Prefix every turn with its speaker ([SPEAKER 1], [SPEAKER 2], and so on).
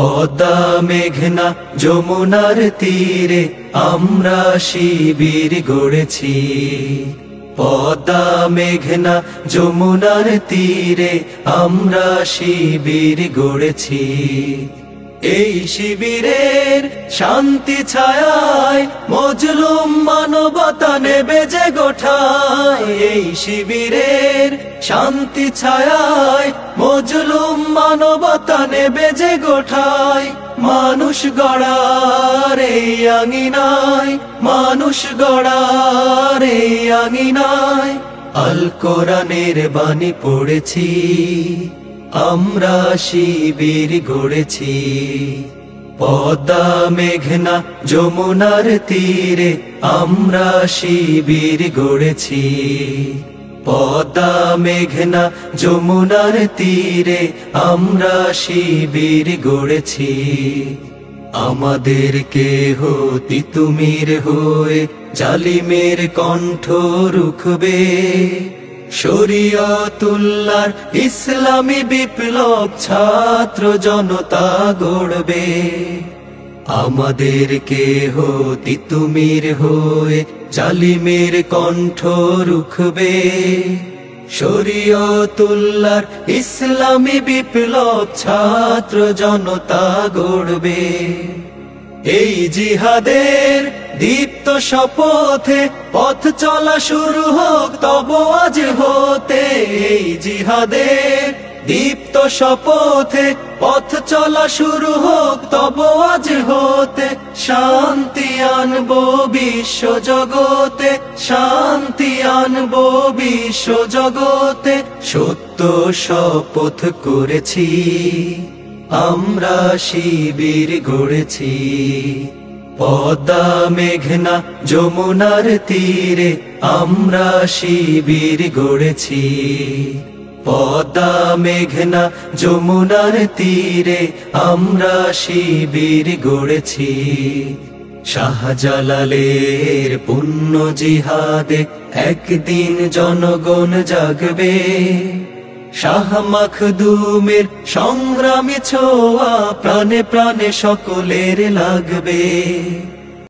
[SPEAKER 1] পদ্মা মেঘনা যমুনার তীরে আমরা শিবির গড়েছি। পদ্মা মেঘনা যমুনার তীরে আমরা শিবির গড়েছি। এই শিবিরের শান্তি ছায়ায় মজলুম মানবতা নেবে যে গোঠায়। এই শিবিরের শান্তি ছায়ায় মজলুম মানবতা নেবে যে গোঠায়। মানুষ গড়ার এই আঙিনায়, মানুষ গড়ার এই আঙিনায় আল কোরআনের বাণী পড়েছি। আমরা শিবির গড়েছি। পদ্মা মেঘনা যমুনার তীরে আমরা শিবির গড়েছি। পদ্মা মেঘনা যমুনার তীরে আমরা শিবির গড়েছি। আমাদের কেহ তিতুমির হয়ে জালিমের কণ্ঠ রুখবে। শরীয়তুল্লাহর ইসলামী বিপ্লব ছাত্র জনতা গড়বে। আমাদের কেহ তিতুমির হয়ে জালিমের কণ্ঠ রুখবে। শরীয়তুল্লাহর ইসলামী বিপ্লব ছাত্র জনতা গড়বে। এই জিহাদের দীপ্ত শপথে পথ চলা শুরু হোক তব আজ হতে। এই জিহাদের দীপ্ত শপথে পথ চলা শুরু হোক তব আজ হতে। শান্তি আনবো বিশ্ব জগতে, শান্তি আনবো বিশ্ব জগতে। সত্য শপথ করেছি, আমরা শিবির গড়েছি। পদ্মা মেঘনা যমুনার তীরে আমরা শিবির গড়েছি। পদ্মা মেঘনা যমুনার তীরে আমরা শিবির গড়েছি। শাহজালালের পুণ্য জিহাদে একদিন জনগণ জাগবে। শাহ মখদুমের সংগ্রামী ছোঁয়া প্রাণে প্রাণে সকলের লাগবে।